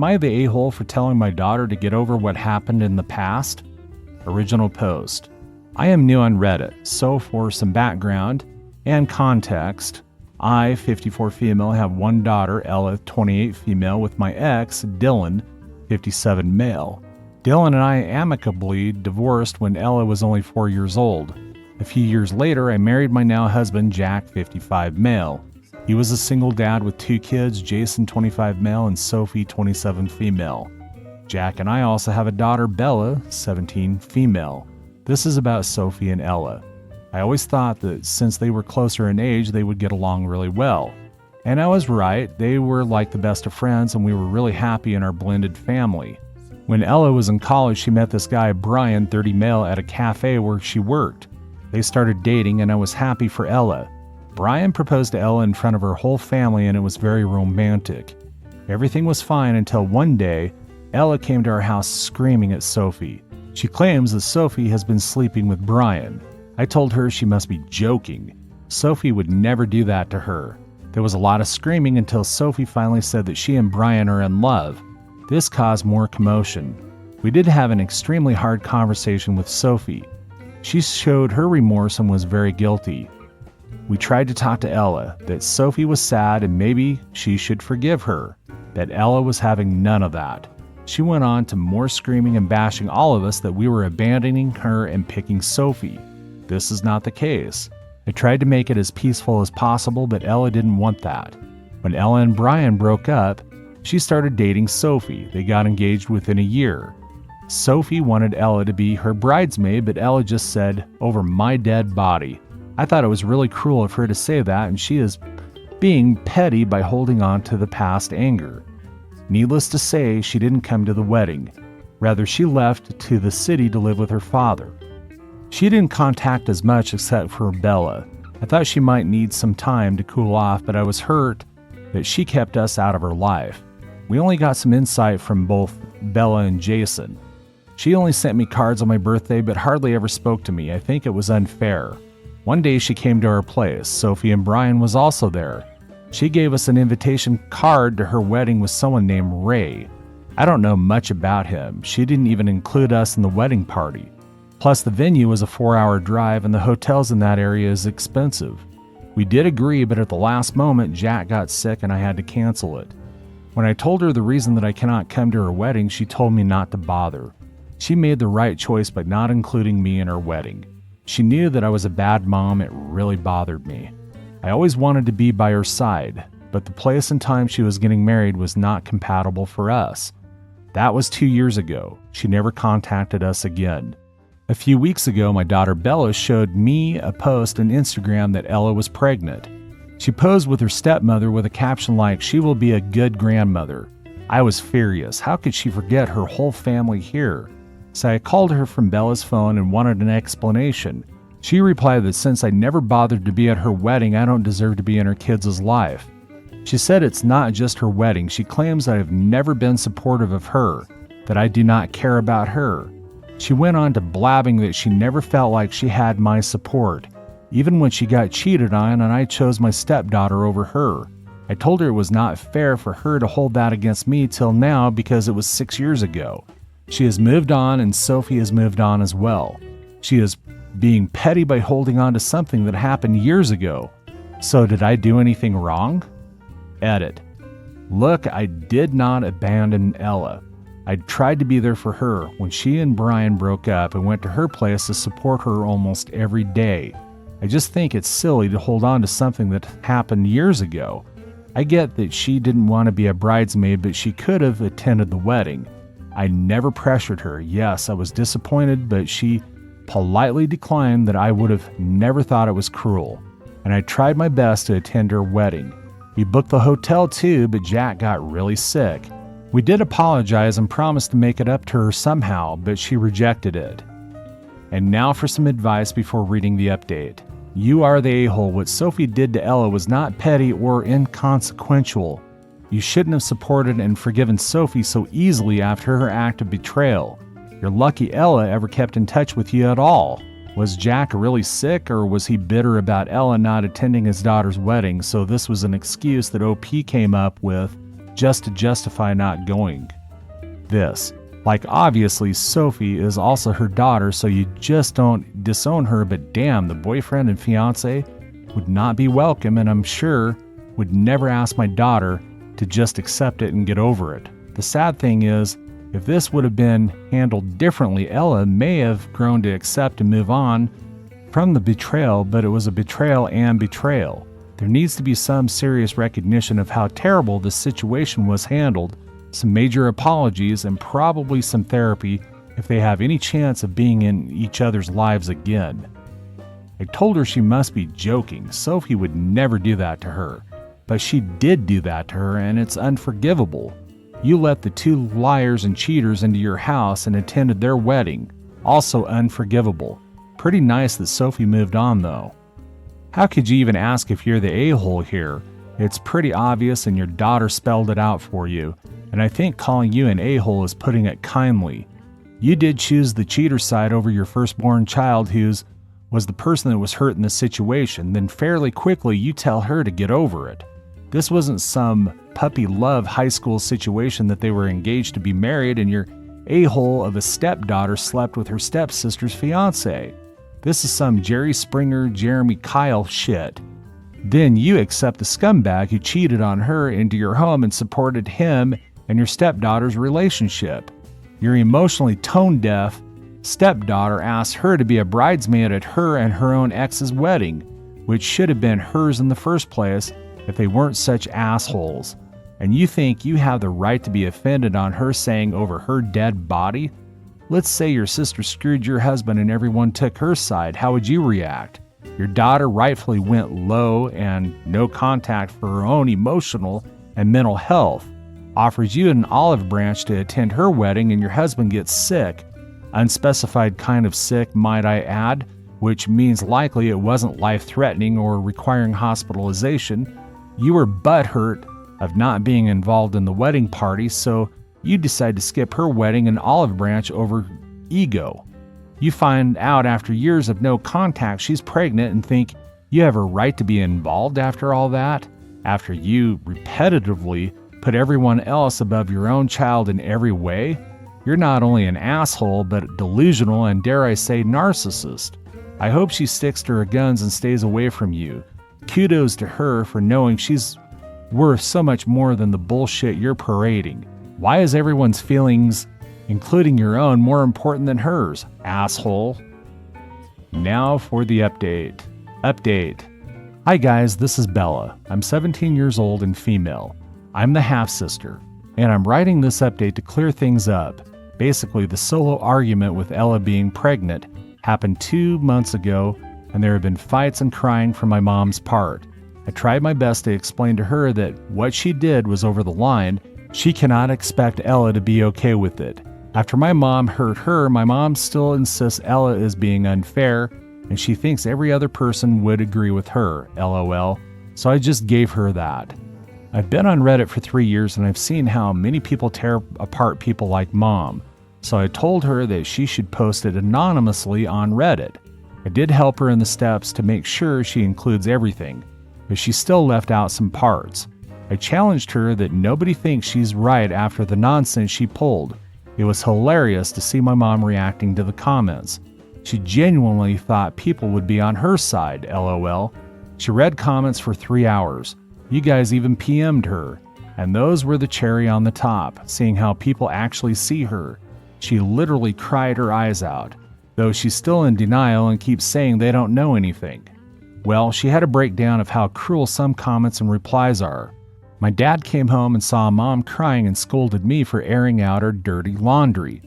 Am I the a-hole for telling my daughter to get over what happened in the past? Original post. I am new on Reddit, so for some background and context, I, 54 female, have one daughter, Ella, 28 female, with my ex, Dylan, 57 male. Dylan and I amicably divorced when Ella was only 4 years old. A few years later, I married my now husband, Jack, 55 male. He was a single dad with 2 kids, Jason, 25 male, and Sophie, 27 female. Jack and I also have a daughter, Bella, 17 female. This is about Sophie and Ella. I always thought that since they were closer in age, they would get along really well. And I was right, they were like the best of friends and we were really happy in our blended family. When Ella was in college, she met this guy, Brian, 30 male, at a cafe where she worked. They started dating and I was happy for Ella. Brian proposed to Ella in front of her whole family and it was very romantic. Everything was fine until one day, Ella came to our house screaming at Sophie. She claims that Sophie has been sleeping with Brian. I told her she must be joking. Sophie would never do that to her. There was a lot of screaming until Sophie finally said that she and Brian are in love. This caused more commotion. We did have an extremely hard conversation with Sophie. She showed her remorse and was very guilty. We tried to talk to Ella, that Sophie was sad and maybe she should forgive her, that Ella was having none of that. She went on to more screaming and bashing all of us that we were abandoning her and picking Sophie. This is not the case. I tried to make it as peaceful as possible, but Ella didn't want that. When Ella and Brian broke up, she started dating Sophie. They got engaged within a year. Sophie wanted Ella to be her bridesmaid, but Ella just said, "Over my dead body." I thought it was really cruel of her to say that, and she is being petty by holding on to the past anger. Needless to say, she didn't come to the wedding. Rather, she left to the city to live with her father. She didn't contact as much except for Bella. I thought she might need some time to cool off, but I was hurt that she kept us out of her life. We only got some insight from both Bella and Jason. She only sent me cards on my birthday, but hardly ever spoke to me. I think it was unfair. One day she came to our place. Sophie and Brian was also there. She gave us an invitation card to her wedding with someone named Ray. I don't know much about him. She didn't even include us in the wedding party. Plus, the venue was a 4-hour drive and the hotels in that area is expensive. We did agree, but at the last moment, Jack got sick and I had to cancel it. When I told her the reason that I cannot come to her wedding, she told me not to bother. She made the right choice by not including me in her wedding. She knew that I was a bad mom. It really bothered me. I always wanted to be by her side, but the place and time she was getting married was not compatible for us. That was 2 years ago. She never contacted us again. A few weeks ago, my daughter Bella showed me a post on Instagram that Ella was pregnant. She posed with her stepmother with a caption like, "She will be a good grandmother." I was furious. How could she forget her whole family here? So I called her from Bella's phone and wanted an explanation. She replied that since I never bothered to be at her wedding, I don't deserve to be in her kids' life. She said it's not just her wedding. She claims that I've never been supportive of her, that I do not care about her. She went on to blabbing that she never felt like she had my support, even when she got cheated on and I chose my stepdaughter over her. I told her it was not fair for her to hold that against me till now because it was 6 years ago. She has moved on and Sophie has moved on as well. She is being petty by holding on to something that happened years ago. So did I do anything wrong? Edit. Look, I did not abandon Ella. I tried to be there for her when she and Brian broke up and went to her place to support her almost every day. I just think it's silly to hold on to something that happened years ago. I get that she didn't want to be a bridesmaid, but she could have attended the wedding. I never pressured her. Yes, I was disappointed, but she politely declined that I would have never thought it was cruel. And I tried my best to attend her wedding. We booked the hotel too, but Jack got really sick. We did apologize and promised to make it up to her somehow, but she rejected it. And now for some advice before reading the update. You are the a-hole. What Sophie did to Ella was not petty or inconsequential. You shouldn't have supported and forgiven Sophie so easily after her act of betrayal. You're lucky Ella ever kept in touch with you at all. Was Jack really sick, or was he bitter about Ella not attending his daughter's wedding, so this was an excuse that OP came up with just to justify not going. This. Like, obviously, Sophie is also her daughter, so you just don't disown her, but damn, the boyfriend and fiance would not be welcome, and I'm sure would never ask my daughter to just accept it and get over it. The sad thing is, if this would have been handled differently, Ella may have grown to accept and move on from the betrayal, but it was a betrayal and betrayal. There needs to be some serious recognition of how terrible this situation was handled, some major apologies, and probably some therapy if they have any chance of being in each other's lives again. I told her she must be joking. Sophie would never do that to her. But she did do that to her, and it's unforgivable. You let the two liars and cheaters into your house and attended their wedding. Also unforgivable. Pretty nice that Sophie moved on, though. How could you even ask if you're the a-hole here? It's pretty obvious, and your daughter spelled it out for you. And I think calling you an a-hole is putting it kindly. You did choose the cheater side over your firstborn child, who's was the person that was hurt in the situation. Then fairly quickly you tell her to get over it. This wasn't some puppy love high school situation that they were engaged to be married and your a-hole of a stepdaughter slept with her stepsister's fiance. This is some Jerry Springer, Jeremy Kyle shit. Then you accept the scumbag who cheated on her into your home and supported him and your stepdaughter's relationship. Your emotionally tone-deaf stepdaughter asked her to be a bridesmaid at her and her own ex's wedding, which should have been hers in the first place if they weren't such assholes. And you think you have the right to be offended on her saying over her dead body? Let's say your sister screwed your husband and everyone took her side. How would you react? Your daughter rightfully went low and no contact for her own emotional and mental health, offers you an olive branch to attend her wedding, and your husband gets sick. Unspecified kind of sick, might I add, which means likely it wasn't life-threatening or requiring hospitalization. You were butthurt of not being involved in the wedding party, so you decide to skip her wedding and olive branch over ego. You find out after years of no contact she's pregnant and think you have a right to be involved after all that, after you repetitively put everyone else above your own child in every way. You're not only an asshole, but delusional and, dare I say, narcissist. I hope she sticks to her guns and stays away from you. Kudos to her for knowing she's worth so much more than the bullshit you're parading. Why is everyone's feelings, including your own, more important than hers, asshole? Now for the update. Hi guys, this is Bella. I'm 17 years old and female. I'm the half-sister, and I'm writing this update to clear things up. Basically, the solo argument with Ella being pregnant happened 2 months ago, and there have been fights and crying from my mom's part. I tried my best to explain to her that what she did was over the line. She cannot expect Ella to be okay with it. After my mom hurt her, my mom still insists Ella is being unfair, and she thinks every other person would agree with her, LOL. So I just gave her that. I've been on Reddit for 3 years, and I've seen how many people tear apart people like Mom. So I told her that she should post it anonymously on Reddit. I did help her in the steps to make sure she includes everything, but she still left out some parts. I challenged her that nobody thinks she's right after the nonsense she pulled. It was hilarious to see my mom reacting to the comments. She genuinely thought people would be on her side, LOL. She read comments for 3 hours. You guys even PM'd her, and those were the cherry on the top, seeing how people actually see her. She literally cried her eyes out, though she's still in denial and keeps saying they don't know anything. Well, she had a breakdown of how cruel some comments and replies are. My dad came home and saw Mom crying and scolded me for airing out her dirty laundry.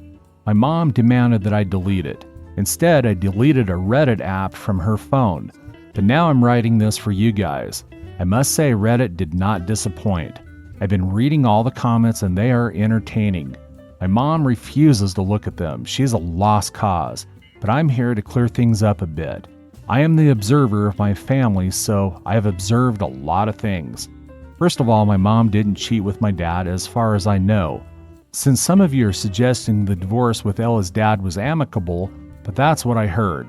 My mom demanded that I delete it. Instead, I deleted a Reddit app from her phone. But now I'm writing this for you guys. I must say Reddit did not disappoint. I've been reading all the comments and they are entertaining. My mom refuses to look at them. She's a lost cause, but I'm here to clear things up a bit. I am the observer of my family, so I have observed a lot of things. First of all, my mom didn't cheat with my dad as far as I know. Since some of you are suggesting the divorce with Ella's dad was amicable, but that's what I heard.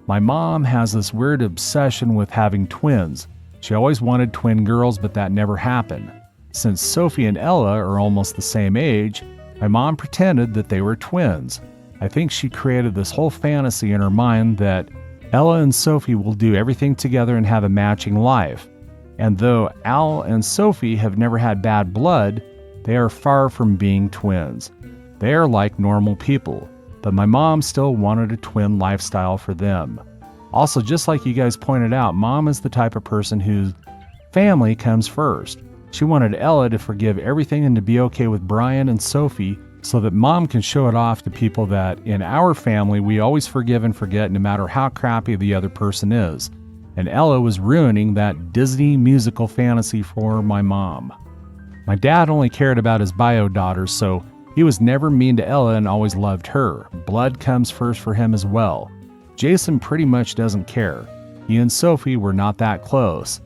My mom has this weird obsession with having twins. She always wanted twin girls, but that never happened. Since Sophie and Ella are almost the same age, my mom pretended that they were twins. I think she created this whole fantasy in her mind that Ella and Sophie will do everything together and have a matching life. And though Al and Sophie have never had bad blood, they are far from being twins. They are like normal people, but my mom still wanted a twin lifestyle for them. Also, just like you guys pointed out, Mom is the type of person whose family comes first. She wanted Ella to forgive everything and to be okay with Brian and Sophie so that Mom can show it off to people that in our family we always forgive and forget no matter how crappy the other person is. And Ella was ruining that Disney musical fantasy for my mom. My dad only cared about his bio daughters, so he was never mean to Ella and always loved her. Blood comes first for him as well. Jason pretty much doesn't care. He and Sophie were not that close.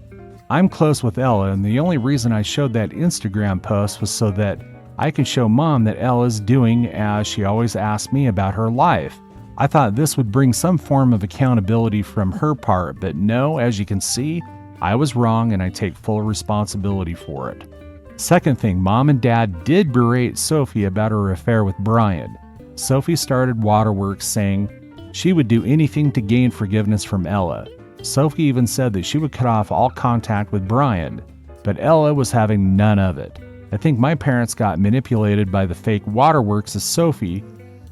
I'm close with Ella, and the only reason I showed that Instagram post was so that I could show Mom that Ella's doing as she always asked me about her life. I thought this would bring some form of accountability from her part, but no, as you can see, I was wrong and I take full responsibility for it. Second thing, Mom and Dad did berate Sophie about her affair with Brian. Sophie started waterworks saying she would do anything to gain forgiveness from Ella. Sophie even said that she would cut off all contact with Brian, but Ella was having none of it. I think my parents got manipulated by the fake waterworks of Sophie.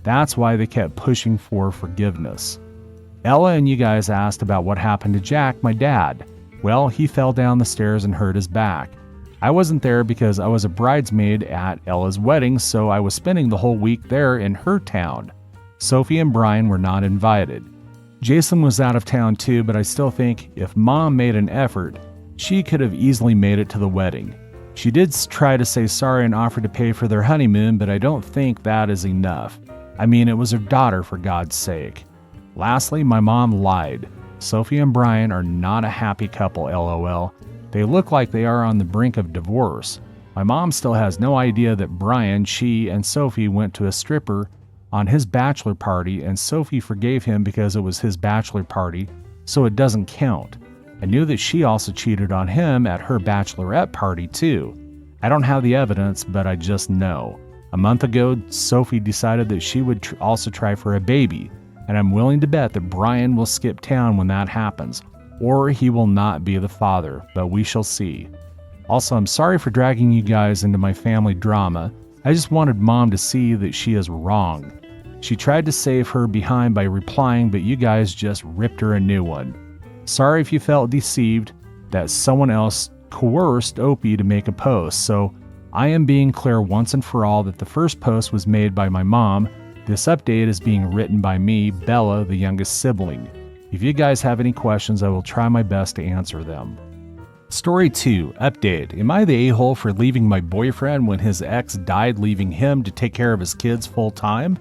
That's why they kept pushing for forgiveness. Ella and you guys asked about what happened to Jack, my dad. Well, he fell down the stairs and hurt his back. I wasn't there because I was a bridesmaid at Ella's wedding, so I was spending the whole week there in her town. Sophie and Brian were not invited. Jason was out of town too, but I still think if Mom made an effort, she could have easily made it to the wedding. She did try to say sorry and offer to pay for their honeymoon, but I don't think that is enough. I mean, it was her daughter, for God's sake. Lastly, my mom lied. Sophie and Brian are not a happy couple, LOL. They look like they are on the brink of divorce. My mom still has no idea that Brian, she, and Sophie went to a stripper on his bachelor party, and Sophie forgave him because it was his bachelor party, so it doesn't count. I knew that she also cheated on him at her bachelorette party too. I don't have the evidence, but I just know. A month ago, Sophie decided that she would also try for a baby, and I'm willing to bet that Brian will skip town when that happens, or he will not be the father, but we shall see. Also, I'm sorry for dragging you guys into my family drama. I just wanted Mom to see that she is wrong. She tried to save her behind by replying, but you guys just ripped her a new one. Sorry if you felt deceived that someone else coerced Opie to make a post, so I am being clear once and for all that the first post was made by my mom. This update is being written by me, Bella, the youngest sibling. If you guys have any questions, I will try my best to answer them. Story 2, update. Am I the a-hole for leaving my boyfriend when his ex died, leaving him to take care of his kids full time?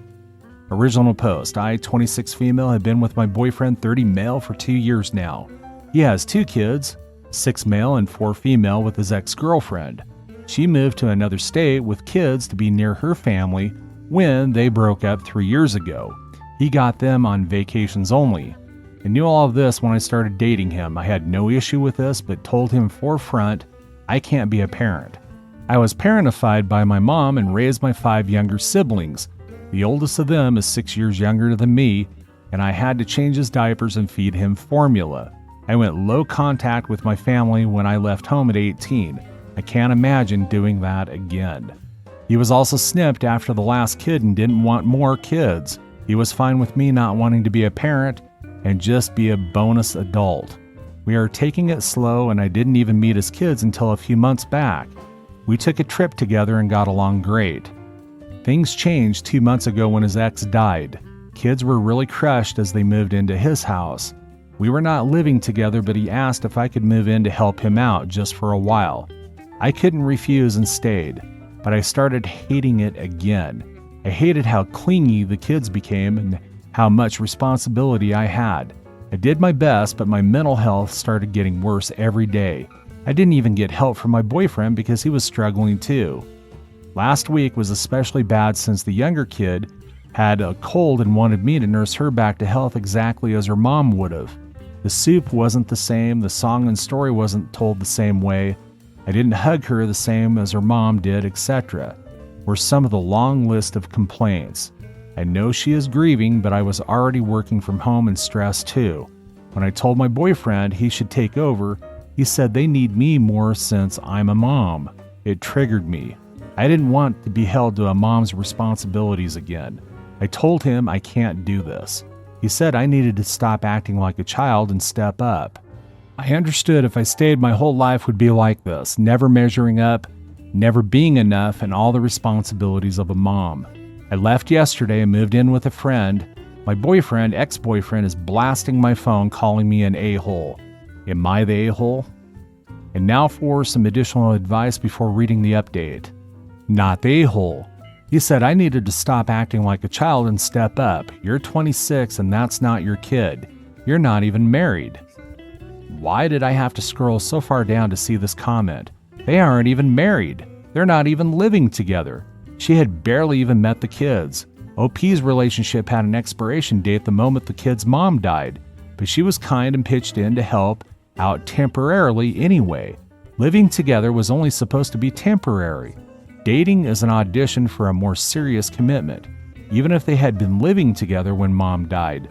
Original post. I, 26 female, have been with my boyfriend, 30 male, for 2 years now. He has 2 kids, 6 male and 4 female, with his ex-girlfriend. She moved to another state with kids to be near her family when they broke up 3 years ago. He got them on vacations only. I knew all of this when I started dating him. I had no issue with this, but told him forefront, I can't be a parent. I was parentified by my mom and raised my 5 younger siblings. The oldest of them is 6 years younger than me, and I had to change his diapers and feed him formula. I went low contact with my family when I left home at 18. I can't imagine doing that again. He was also snipped after the last kid and didn't want more kids. He was fine with me not wanting to be a parent and just be a bonus adult. We are taking it slow, and I didn't even meet his kids until a few months back. We took a trip together and got along great. Things changed 2 months ago when his ex died. Kids were really crushed as they moved into his house. We were not living together, but he asked if I could move in to help him out just for a while. I couldn't refuse and stayed, but I started hating it again. I hated how clingy the kids became and how much responsibility I had. I did my best, but my mental health started getting worse every day. I didn't even get help from my boyfriend because he was struggling too. Last week was especially bad since the younger kid had a cold and wanted me to nurse her back to health exactly as her mom would have. The soup wasn't the same, the song and story wasn't told the same way. I didn't hug her the same as her mom did, etc. were some of the long list of complaints. I know she is grieving, but I was already working from home and stressed too. When I told my boyfriend he should take over, he said they need me more since I'm a mom. It triggered me. I didn't want to be held to a mom's responsibilities again. I told him I can't do this. He said I needed to stop acting like a child and step up. I understood if I stayed, my whole life would be like this, never measuring up, never being enough, and all the responsibilities of a mom. I left yesterday and moved in with a friend. My boyfriend, ex-boyfriend, is blasting my phone calling me an a-hole. Am I the a-hole? And now for some additional advice before reading the update. Not the a-hole. He said I needed to stop acting like a child and step up. You're 26 and that's not your kid. You're not even married. Why did I have to scroll so far down to see this comment? They aren't even married. They're not even living together. She had barely even met the kids. OP's relationship had an expiration date the moment the kid's mom died, but she was kind and pitched in to help out temporarily anyway. Living together was only supposed to be temporary. Dating is an audition for a more serious commitment, even if they had been living together when mom died.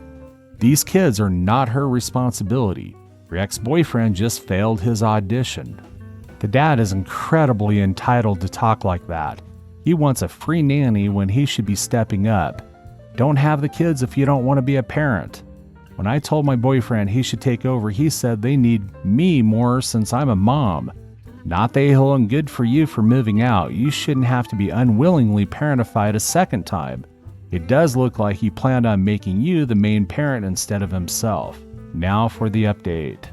These kids are not her responsibility. Her ex-boyfriend just failed his audition. The dad is incredibly entitled to talk like that. He wants a free nanny when he should be stepping up. Don't have the kids if you don't want to be a parent. When I told my boyfriend he should take over, he said they need me more since I'm a mom. Not the a-hole and good for you for moving out. You shouldn't have to be unwillingly parentified a second time. It does look like he planned on making you the main parent instead of himself. Now for the update.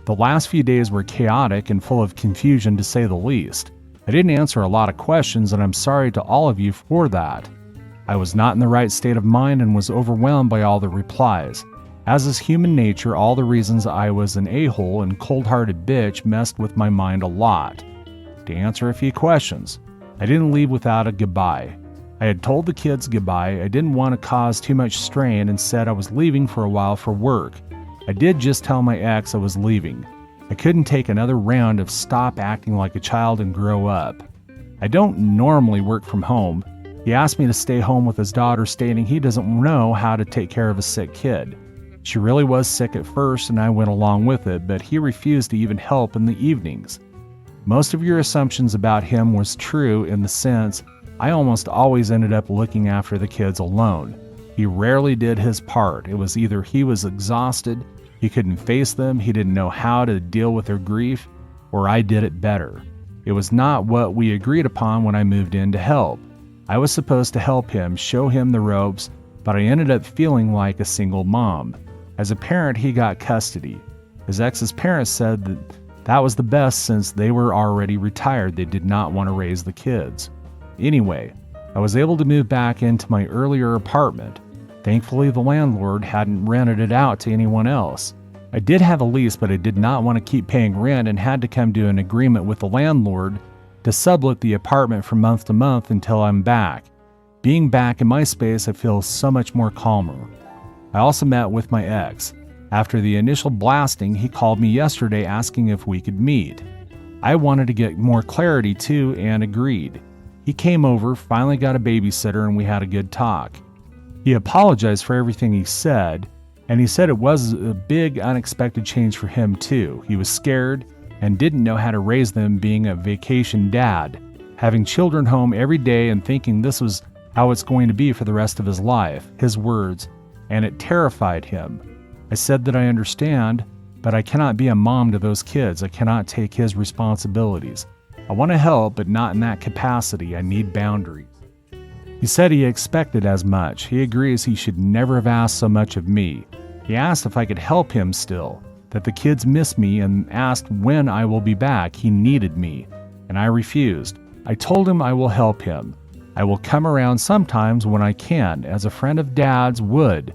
The last few days were chaotic and full of confusion to say the least. I didn't answer a lot of questions and I'm sorry to all of you for that. I was not in the right state of mind and was overwhelmed by all the replies. As is human nature, all the reasons I was an a-hole and cold-hearted bitch messed with my mind a lot. To answer a few questions, I didn't leave without a goodbye. I had told the kids goodbye. I didn't want to cause too much strain and said I was leaving for a while for work. I did just tell my ex I was leaving. I couldn't take another round of stop acting like a child and grow up. I don't normally work from home. He asked me to stay home with his daughter, stating he doesn't know how to take care of a sick kid. She really was sick at first and I went along with it, but he refused to even help in the evenings. Most of your assumptions about him was true in the sense I almost always ended up looking after the kids alone. He rarely did his part. It was either he was exhausted, he couldn't face them, he didn't know how to deal with their grief, or I did it better. It was not what we agreed upon when I moved in to help. I was supposed to help him, show him the ropes, but I ended up feeling like a single mom. As a parent, he got custody. His ex's parents said that was the best since they were already retired. They did not want to raise the kids. Anyway, I was able to move back into my earlier apartment. Thankfully, the landlord hadn't rented it out to anyone else. I did have a lease, but I did not want to keep paying rent and had to come to an agreement with the landlord to sublet the apartment from month to month until I'm back. Being back in my space, I feel so much more calmer. I also met with my ex. After the initial blasting, he called me yesterday asking if we could meet. I wanted to get more clarity too and agreed. He came over, finally got a babysitter, and we had a good talk. He apologized for everything he said, and he said it was a big unexpected change for him too. He was scared and didn't know how to raise them being a vacation dad, having children home every day and thinking this was how it's going to be for the rest of his life, his words, and it terrified him. I said that I understand, but I cannot be a mom to those kids. I cannot take his responsibilities. I want to help, but not in that capacity. I need boundaries. He said he expected as much. He agrees he should never have asked so much of me. He asked if I could help him still, that the kids miss me, and asked when I will be back. He needed me, and I refused. I told him I will help him. I will come around sometimes when I can, as a friend of Dad's would,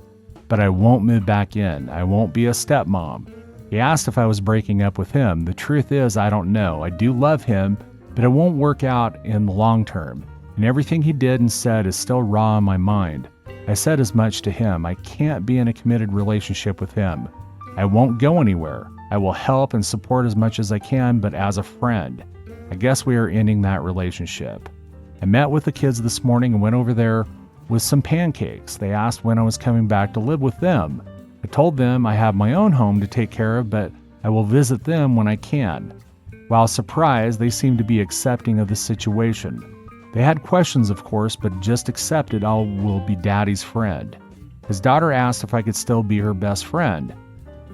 but I won't move back in. I won't be a stepmom. He asked if I was breaking up with him. The truth is, I don't know. I do love him, but it won't work out in the long term. And everything he did and said is still raw in my mind. I said as much to him. I can't be in a committed relationship with him. I won't go anywhere. I will help and support as much as I can, but as a friend, I guess we are ending that relationship. I met with the kids this morning and went over there with some pancakes. They asked when I was coming back to live with them. I told them I have my own home to take care of, but I will visit them when I can. While surprised, they seemed to be accepting of the situation. They had questions, of course, but just accepted I will be Daddy's friend. His daughter asked if I could still be her best friend.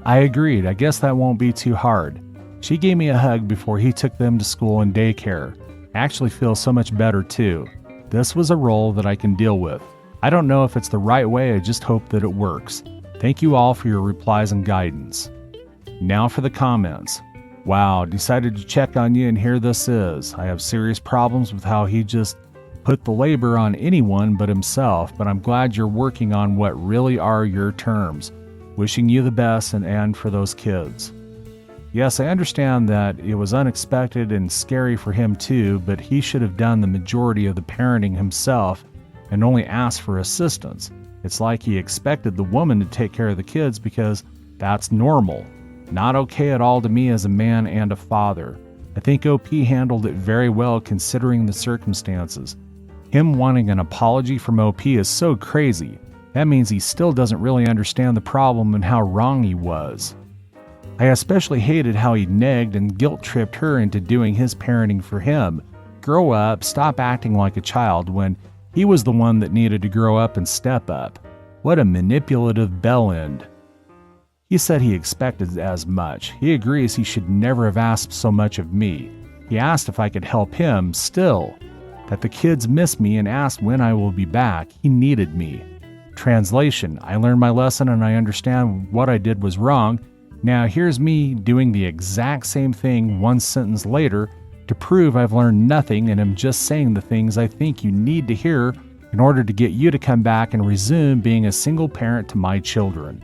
I agreed. I guess that won't be too hard. She gave me a hug before he took them to school and daycare. I actually feel so much better too. This was a role that I can deal with. I don't know if it's the right way, I just hope that it works. Thank you all for your replies and guidance. Now for the comments. Wow, decided to check on you, and here this is. I have serious problems with how he just put the labor on anyone but himself, but I'm glad you're working on what really are your terms. Wishing you the best and for those kids. Yes, I understand that it was unexpected and scary for him too, but he should have done the majority of the parenting himself and only asked for assistance. It's like he expected the woman to take care of the kids because that's normal. Not okay at all to me as a man and a father. I think OP handled it very well considering the circumstances. Him wanting an apology from OP is so crazy. That means he still doesn't really understand the problem and how wrong he was. I especially hated how he negged and guilt-tripped her into doing his parenting for him. Grow up, stop acting like a child when he was the one that needed to grow up and step up. What a manipulative bellend. He said he expected as much. He agrees he should never have asked so much of me. He asked if I could help him still. That the kids miss me and asked when I will be back. He needed me. Translation: I learned my lesson and I understand what I did was wrong. Now here's me doing the exact same thing one sentence later to prove I've learned nothing and am just saying the things I think you need to hear in order to get you to come back and resume being a single parent to my children.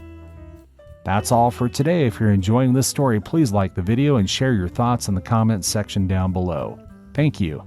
That's all for today. If you're enjoying this story, please like the video and share your thoughts in the comments section down below. Thank you.